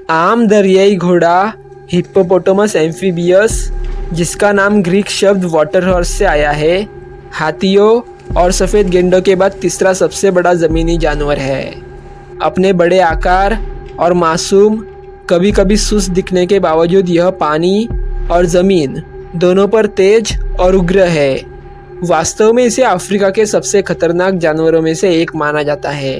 आम दरियाई घोड़ा हिप्पोपोटामस एम्फीबियस, जिसका नाम ग्रीक शब्द वाटर हॉर्स से आया है, हाथियों और सफ़ेद गेंडों के बाद तीसरा सबसे बड़ा ज़मीनी जानवर है। अपने बड़े आकार और मासूम, कभी कभी सुस्त दिखने के बावजूद यह पानी और ज़मीन दोनों पर तेज और उग्र है। वास्तव में इसे अफ्रीका के सबसे खतरनाक जानवरों में से एक माना जाता है।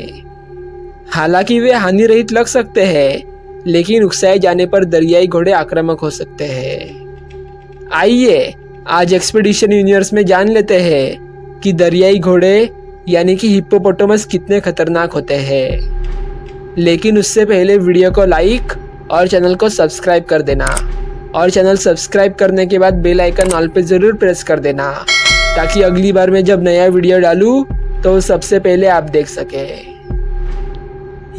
हालांकि वे हानि रहित लग सकते हैं, लेकिन उकसाए जाने पर दरियाई घोड़े आक्रामक हो सकते हैं। आइए आज एक्सपीडिशन यूनिवर्स में जान लेते हैं कि दरियाई घोड़े यानी कि हिप्पोपोटामस कितने खतरनाक होते हैं। लेकिन उससे पहले वीडियो को लाइक और चैनल को सब्सक्राइब कर देना, और चैनल सब्सक्राइब करने के बाद बेल आइकन ऑल पे ज़रूर प्रेस कर देना, ताकि अगली बार मैं जब नया वीडियो डालूं तो सबसे पहले आप देख सकें।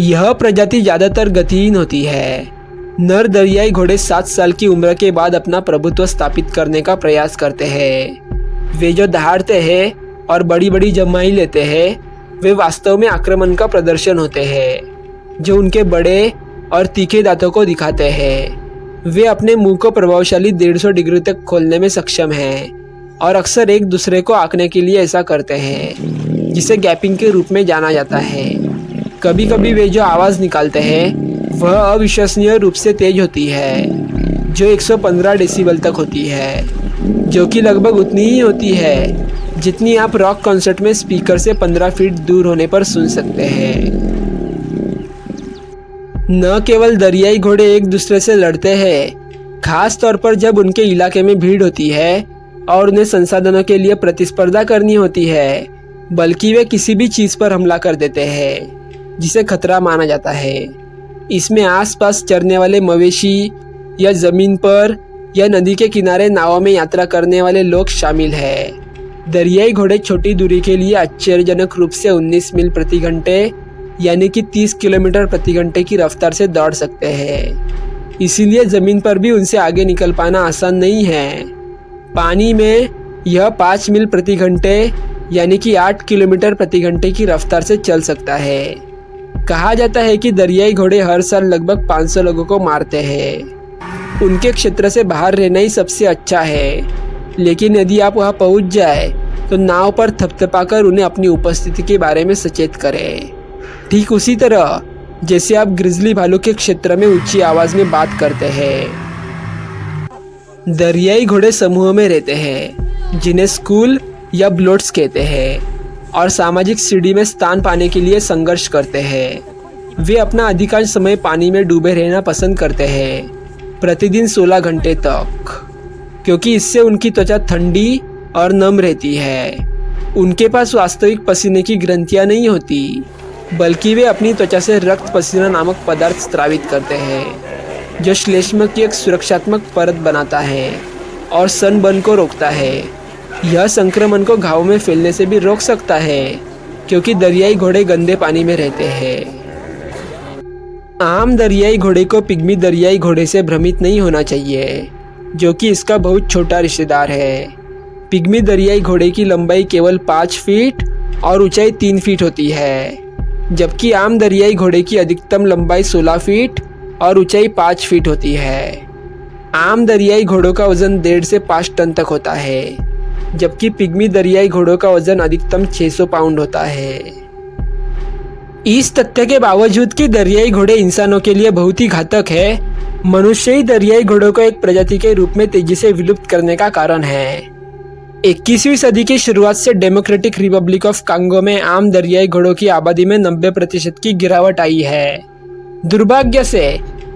यह प्रजाति ज़्यादातर गतिहीन होती है। नर दरियाई घोड़े 7 साल की उम्र के बाद अपना प्रभुत्व स्थापित करने का प्रयास करते हैं। वे जो दहाड़ते हैं और बड़ी बड़ी जमाई लेते हैं, वे वास्तव में आक्रमण का प्रदर्शन होते हैं, जो उनके बड़े और तीखे दांतों को दिखाते हैं। वे अपने मुंह को प्रभावशाली 150 डिग्री तक खोलने में सक्षम हैं और अक्सर एक दूसरे को आंकने के लिए ऐसा करते हैं, जिसे गैपिंग के रूप में जाना जाता है। कभी कभी वे जो आवाज़ निकालते हैं वह अविश्वसनीय रूप से तेज होती है, जो 115 डेसिबल तक होती है, जो कि लगभग उतनी ही होती है जितनी आप रॉक कॉन्सर्ट में स्पीकर से 15 फीट दूर होने पर सुन सकते हैं। न केवल दरियाई घोड़े एक दूसरे से लड़ते हैं, खास तौर पर जब उनके इलाके में भीड़ होती है और उन्हें संसाधनों के लिए प्रतिस्पर्धा करनी होती है, बल्कि वे किसी भी चीज़ पर हमला कर देते हैं जिसे खतरा माना जाता है। इसमें आसपास चरने वाले मवेशी या ज़मीन पर या नदी के किनारे नावों में यात्रा करने वाले लोग शामिल हैं। दरियाई घोड़े छोटी दूरी के लिए आश्चर्यजनक रूप से 19 मील प्रति घंटे यानी कि 30 किलोमीटर प्रति घंटे की रफ्तार से दौड़ सकते हैं। इसीलिए ज़मीन पर भी उनसे आगे निकल पाना आसान नहीं है। पानी में यह 5 मील प्रति घंटे यानी कि 8 किलोमीटर प्रति घंटे की रफ्तार से चल सकता है। कहा जाता है कि दरियाई घोड़े हर साल लगभग 500 लोगों को मारते हैं। उनके क्षेत्र से बाहर रहना ही सबसे अच्छा है, लेकिन यदि आप वहां पहुंच जाए तो नाव पर थपथपाकर उन्हें अपनी उपस्थिति के बारे में सचेत करें। ठीक उसी तरह जैसे आप ग्रिजली भालू के क्षेत्र में ऊंची आवाज में बात करते हैं। दरियाई घोड़े समूहों में रहते हैं, जिन्हें स्कूल या ब्लोट्स कहते हैं, और सामाजिक सीढ़ी में स्थान पाने के लिए संघर्ष करते हैं। वे अपना अधिकांश समय पानी में डूबे रहना पसंद करते हैं, प्रतिदिन 16 घंटे तक, क्योंकि इससे उनकी त्वचा ठंडी और नम रहती है। उनके पास वास्तविक पसीने की ग्रंथियां नहीं होती, बल्कि वे अपनी त्वचा से रक्त पसीना नामक पदार्थ स्रावित करते हैं, जो श्लेष्म की एक सुरक्षात्मक परत बनाता है और सनबर्न को रोकता है। यह संक्रमण को घाव में फैलने से भी रोक सकता है, क्योंकि दरियाई घोड़े गंदे पानी में रहते हैं। आम दरियाई घोड़े को पिग्मी दरियाई घोड़े से भ्रमित नहीं होना चाहिए, जो कि इसका बहुत छोटा रिश्तेदार है। पिग्मी दरियाई घोड़े की लंबाई केवल 5 फीट और ऊंचाई 3 फीट होती है, जबकि आम दरियाई घोड़े की अधिकतम लंबाई 16 फीट और ऊंचाई 5 फीट होती है। आम दरियाई घोड़ों का वजन 1.5 से 5 टन तक होता है, जबकि पिग्मी दरियाई घोड़ों का वजन अधिकतम 600 पाउंड होता है। इस तथ्य के बावजूद कि दरियाई घोड़े इंसानों के लिए बहुत ही घातक है, मनुष्य ही दरियाई घोड़ों को एक प्रजाति के रूप में तेजी से विलुप्त करने का कारण है। 21वीं सदी की शुरुआत से डेमोक्रेटिक रिपब्लिक ऑफ कांगो में आम दरियाई घोड़ों की आबादी में 90% की गिरावट आई है। दुर्भाग्य से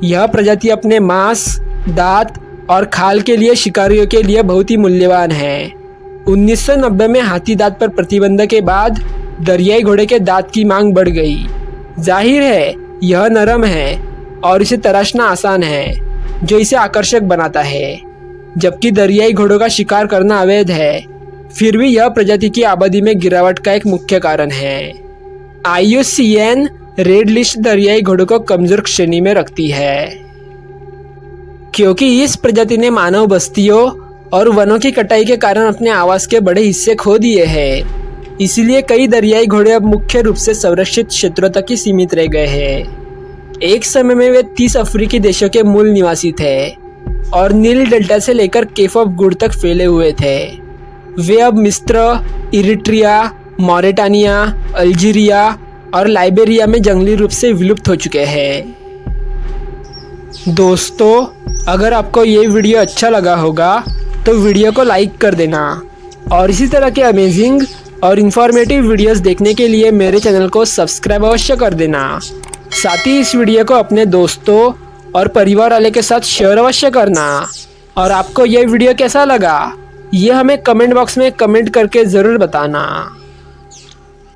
यह प्रजाति अपने मांस, दांत और खाल के लिए शिकारियों के लिए बहुत ही मूल्यवान है। 1990 में हाथी दांत पर प्रतिबंध के बाद दरियाई घोड़े के दांत की मांग बढ़ गई। जाहिर है यह नरम है और इसे तराशना आसान है, जो इसे आकर्षक बनाता है। जबकि दरियाई घोड़ों का शिकार करना अवैध है, फिर भी यह प्रजाति की आबादी में गिरावट का एक मुख्य कारण है। IUCN रेड लिस्ट दरियाई घोड़ों को कमजोर श्रेणी में रखती है, क्योंकि इस प्रजाति ने मानव बस्तियों और वनों की कटाई के कारण अपने आवास के बड़े हिस्से खो दिए हैं। इसलिए कई दरियाई घोड़े अब मुख्य रूप से संरक्षित क्षेत्रों तक ही सीमित रह गए हैं। एक समय में वे 30 अफ्रीकी देशों के मूल निवासी थे और नील डेल्टा से लेकर केप ऑफ गुड तक फैले हुए थे। वे अब मिस्र, इरिट्रिया, मॉरिटानिया, अल्जीरिया और लाइबेरिया में जंगली रूप से विलुप्त हो चुके हैं। दोस्तों, अगर आपको ये वीडियो अच्छा लगा होगा तो वीडियो को लाइक कर देना और इसी तरह के अमेजिंग और इन्फॉर्मेटिव वीडियोस देखने के लिए मेरे चैनल को सब्सक्राइब अवश्य कर देना। साथ ही इस वीडियो को अपने दोस्तों और परिवार वाले के साथ शेयर अवश्य करना। और आपको ये वीडियो कैसा लगा ये हमें कमेंट बॉक्स में कमेंट करके ज़रूर बताना।